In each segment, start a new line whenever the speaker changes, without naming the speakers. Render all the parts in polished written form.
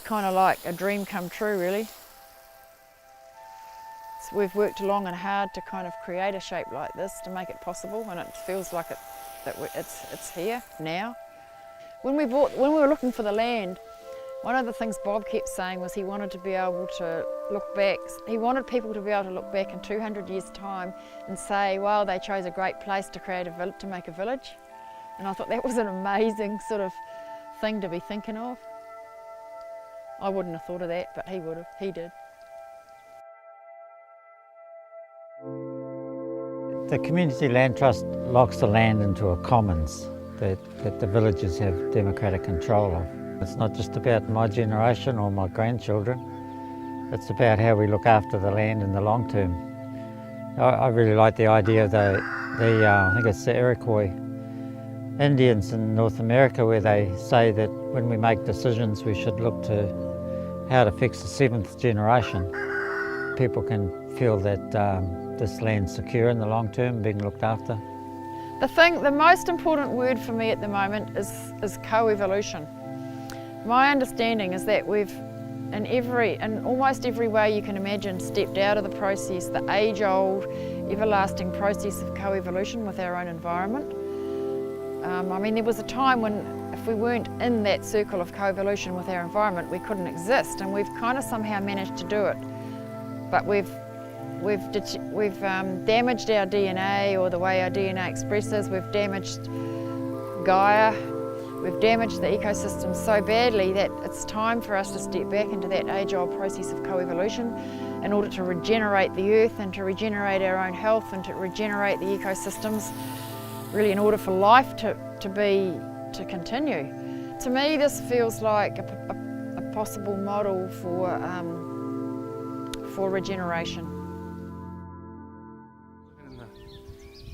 kind of like a dream come true, really. So we've worked long and hard to kind of create a shape like this to make it possible, and it feels like it's here now. When we were looking for the land, one of the things Bob kept saying was he wanted to be able to look back. He wanted people to be able to look back in 200 years' time and say, well, they chose a great place to make a village. And I thought that was an amazing sort of thing to be thinking of. I wouldn't have thought of that, but he would have. He did.
The Community Land Trust locks the land into a commons that the villagers have democratic control of. It's not just about my generation or my grandchildren, it's about how we look after the land in the long term. I really like the idea of I think it's the Iroquois Indians in North America, where they say that when we make decisions we should look to how it affects the 7th generation. People can feel that this land's secure in the long term, being looked after.
The most important word for me at the moment is co-evolution. My understanding is that we've, in almost every way you can imagine, stepped out of the process, the age-old, everlasting process of co-evolution with our own environment. I mean, there was a time when if we weren't in that circle of co-evolution with our environment, we couldn't exist, and we've kind of somehow managed to do it. But we've damaged our DNA, or the way our DNA expresses. We've damaged Gaia. We've damaged the ecosystem so badly that it's time for us to step back into that age-old process of co-evolution in order to regenerate the earth and to regenerate our own health and to regenerate the ecosystems, really in order for life to continue. To me, this feels like a possible model for regeneration.
In the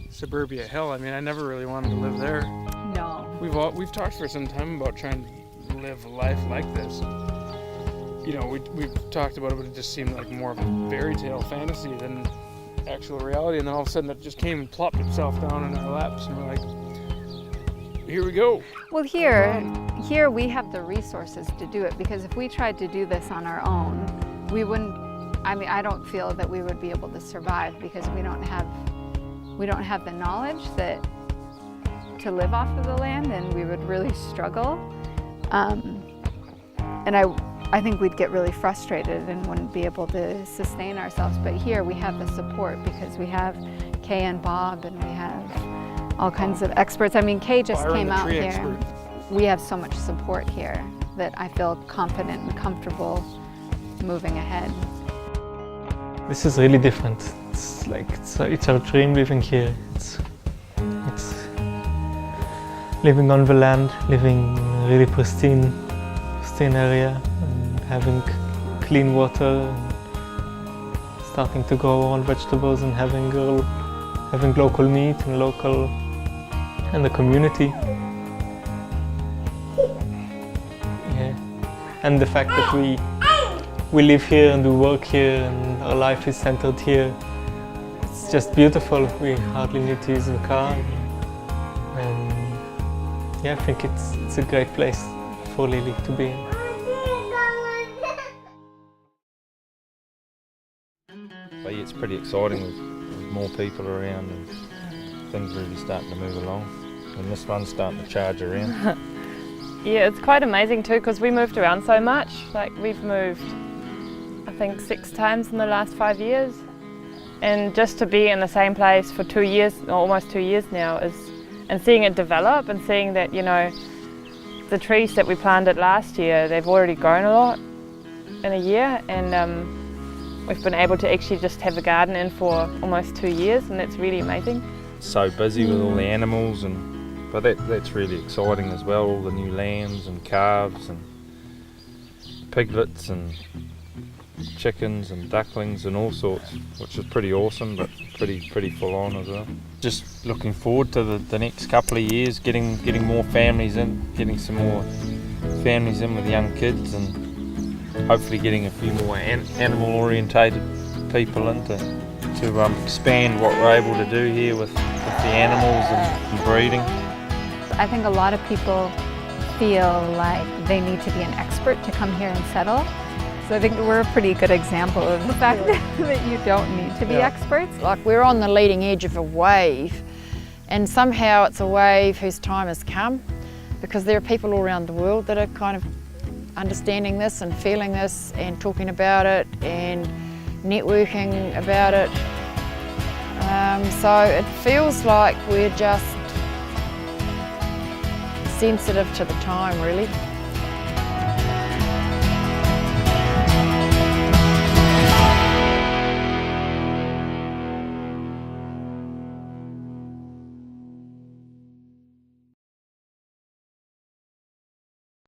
suburbia hill, I mean, I never really wanted to live there.
No.
We've talked for some time about trying to live a life like this. You know, we've talked about it, but it just seemed like more of a fairy tale fantasy than actual reality. And then all of a sudden, it just came and plopped itself down in our laps, and we're like, here we go.
Well, here we have the resources to do it, because if we tried to do this on our own, we wouldn't. I mean, I don't feel that we would be able to survive, because we don't have the knowledge to live off of the land, and we would really struggle. And I think we'd get really frustrated and wouldn't be able to sustain ourselves. But here we have the support, because we have Kay and Bob, and we have all kinds of experts. I mean, Kay just came out here.
Expert.
We have so much support here that I feel confident and comfortable moving ahead.
This is really different. It's like it's our dream living here. It's living on the land, living in a really pristine area, and having clean water, and starting to grow our own vegetables, and having local meat and the community. Yeah, and the fact that we live here and we work here and our life is centered here. It's just beautiful. We hardly need to use the car. And yeah, I think it's a great place for Lily to be in.
But yeah, it's pretty exciting with more people around and things really starting to move along. And this one's starting to charge around.
Yeah, it's quite amazing too, because we moved around so much. Like, we've moved, I think, 6 times in the last 5 years. And just to be in the same place for 2 years, or almost 2 years now, and seeing it develop, and seeing that, you know, the trees that we planted last year, they've already grown a lot in a year, and we've been able to actually just have a garden in for almost 2 years, and that's really amazing.
So busy with all the animals, but that's really exciting as well, all the new lambs and calves and piglets and chickens and ducklings and all sorts, which is pretty awesome, but pretty full on as well. Just looking forward to the next couple of years, getting more families in, getting some more families in with young kids, and hopefully getting a few more animal orientated people in to expand what we're able to do here with the animals and breeding.
I think a lot of people feel like they need to be an expert to come here and settle. So I think we're a pretty good example of the fact that you don't need to be experts.
Like we're on the leading edge of a wave, and somehow it's a wave whose time has come, because there are people all around the world that are kind of understanding this and feeling this and talking about it and networking about it. So it feels like we're just sensitive to the time, really.